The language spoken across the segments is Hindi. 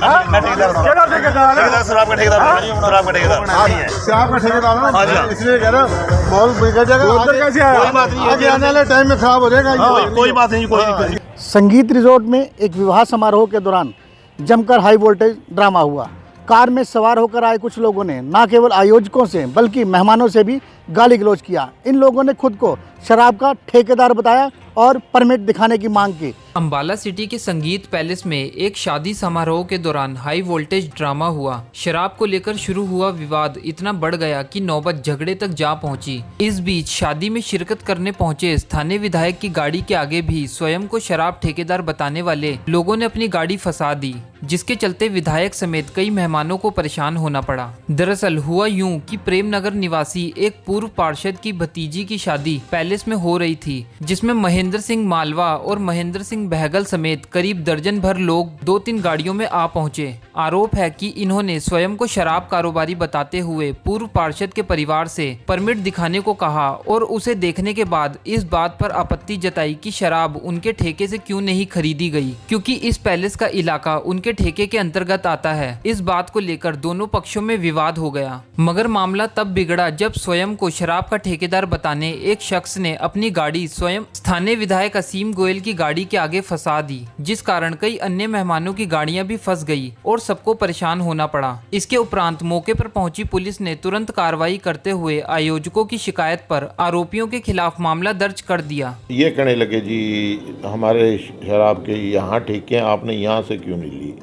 मैं ठेकेदार हूं। केड़ा ठेकेदार है? ठेकेदार शराब का ठेकेदार हूं। शराब का ठेकेदार नहीं है। शराब का ठेकेदार है हाँ जी। इसलिए कह रहा माहौल बिगड़ जाएगा। उधर कैसे आया? कोई बात नहीं है। आगे आने वाले टाइम में खराब हो जाएगा। कोई बात नहीं, कोई दिक्कत नहीं। संगीत रिजॉर्ट में एक विवाह समारोह के दौरान जमकर हाई वोल्टेज ड्रामा हुआ। कार में सवार होकर आए कुछ लोगों ने न केवल आयोजकों से बल्कि मेहमानों से भी गाली गलौज किया। इन लोगों ने खुद को शराब का ठेकेदार बताया और परमिट दिखाने की मांग की। अंबाला सिटी के संगीत पैलेस में एक शादी समारोह के दौरान हाई वोल्टेज ड्रामा हुआ। शराब को लेकर शुरू हुआ विवाद इतना बढ़ गया कि नौबत झगड़े तक जा पहुंची। इस बीच शादी में शिरकत करने पहुंचे स्थानीय विधायक की गाड़ी के आगे भी स्वयं को शराब ठेकेदार बताने वाले लोगों ने अपनी गाड़ी फंसा दी, जिसके चलते विधायक समेत कई मेहमानों को परेशान होना पड़ा। दरअसल हुआ यूं कि प्रेमनगर निवासी एक पूर्व पार्षद की भतीजी की शादी पैलेस में हो रही थी, जिसमें महेंद्र सिंह मालवा और महेंद्र सिंह बहगल समेत करीब दर्जन भर लोग 2-3 गाड़ियों में आ पहुंचे। आरोप है कि इन्होंने स्वयं को शराब कारोबारी बताते हुए पूर्व पार्षद के परिवार से परमिट दिखाने को कहा और उसे देखने के बाद इस बात पर आपत्ति जताई कि शराब उनके ठेके से क्यों नहीं खरीदी गई, क्योंकि इस पैलेस का इलाका उनके ठेके के अंतर्गत आता है। इस बात को लेकर दोनों पक्षों में विवाद हो गया, मगर मामला तब बिगड़ा जब स्वयं को शराब का ठेकेदार बताने एक शख्स ने अपनी गाड़ी स्वयं स्थानीय विधायक असीम गोयल की गाड़ी के आगे फंसा दी, जिस कारण कई अन्य मेहमानों की गाड़ियां भी फंस गई और सबको परेशान होना पड़ा। इसके उपरांत मौके पर पहुंची पुलिस ने तुरंत कार्रवाई करते हुए आयोजकों की शिकायत पर आरोपियों के खिलाफ मामला दर्ज कर दिया। ये कहने लगे जी हमारे शराब के यहाँ ठेके हैं, आपने यहाँ से क्यों नहीं ली।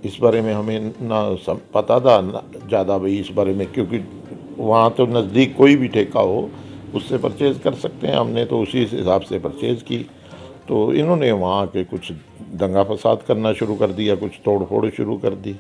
इस बारे में हमें ना पता था ना ज़्यादा भाई इस बारे में, क्योंकि वहाँ तो नज़दीक कोई भी ठेका हो उससे परचेज़ कर सकते हैं। हमने तो उसी हिसाब से परचेज़ की, तो इन्होंने वहाँ के कुछ दंगा फसाद करना शुरू कर दिया, कुछ तोड़ फोड़ शुरू कर दी।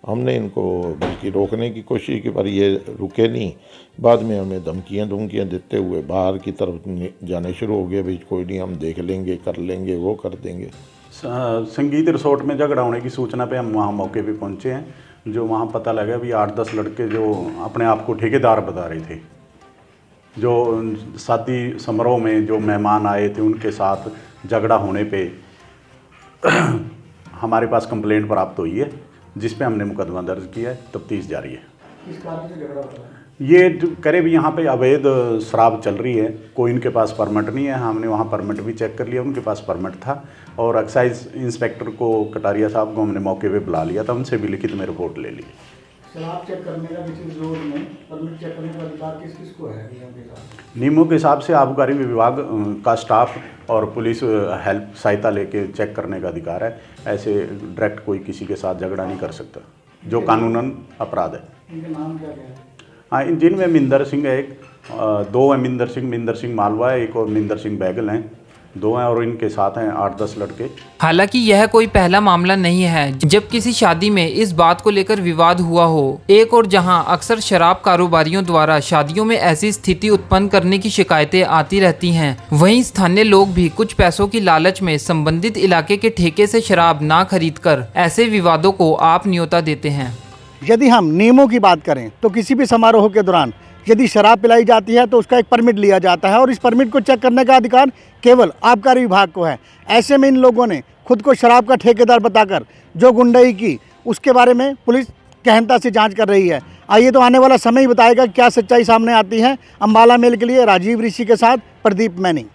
हमने इनको बल्कि रोकने की कोशिश की पर ये रुके नहीं। बाद में हमें धमकियाँ देते हुए बाहर की तरफ जाने शुरू हो गए। भाई कोई नहीं, हम देख लेंगे, कर लेंगे, वो कर देंगे। संगीत रिसोर्ट में झगड़ा होने की सूचना पे हम वहाँ मौके पे पहुँचे हैं। जो वहाँ पता लगा भी 8-10 लड़के जो अपने आप को ठेकेदार बता रहे थे, जो शादी समारोह में जो मेहमान आए थे उनके साथ झगड़ा होने पे हमारे पास कंप्लेंट प्राप्त हुई है, जिस पे हमने मुकदमा दर्ज किया है। तफ्तीश जारी है। ये करे भी यहाँ पे अवैध शराब चल रही है, कोई इनके पास परमिट नहीं है। हमने वहाँ परमिट भी चेक कर लिया, उनके पास परमिट था और एक्साइज इंस्पेक्टर को कटारिया साहब को हमने मौके पे बुला लिया था, उनसे भी लिखित में रिपोर्ट ले ली। शराब चेक करने का किसी रिजॉर्ट में परमिट चेक करने का अधिकार किस किस को है? नियमों के हिसाब से आबकारी विभाग का स्टाफ और पुलिस हेल्प सहायता लेके चेक करने का अधिकार है। ऐसे डायरेक्ट कोई किसी के साथ झगड़ा नहीं कर सकता, जो कानूनन अपराध है। इनके नाम क्या क्या है? हाँ, जिनमें मिंदर सिंह है एक, 2 है मिंदर सिंह मालवा है एक, और मिंदर सिंह बैगल हैं 2 हैं, और इनके साथ हैं 8-10 लड़के। हालांकि यह कोई पहला मामला नहीं है जब किसी शादी में इस बात को लेकर विवाद हुआ हो। एक और जहां अक्सर शराब कारोबारियों द्वारा शादियों में ऐसी स्थिति उत्पन्न करने की शिकायतें आती रहती हैं, वहीं स्थानीय लोग भी कुछ पैसों की लालच में संबंधित इलाके के ठेके से शराब ना खरीदकर ऐसे विवादों को आप न्योता देते हैं। यदि हम नियमों की बात करें तो किसी भी समारोह के दौरान यदि शराब पिलाई जाती है तो उसका एक परमिट लिया जाता है और इस परमिट को चेक करने का अधिकार केवल आबकारी विभाग को है। ऐसे में इन लोगों ने खुद को शराब का ठेकेदार बताकर जो गुंडाई की, उसके बारे में पुलिस गहनता से जांच कर रही है। आइए तो आने वाला समय ही बताएगा क्या सच्चाई सामने आती है। अंबाला मेल के लिए राजीव ऋषि के साथ प्रदीप मैनी।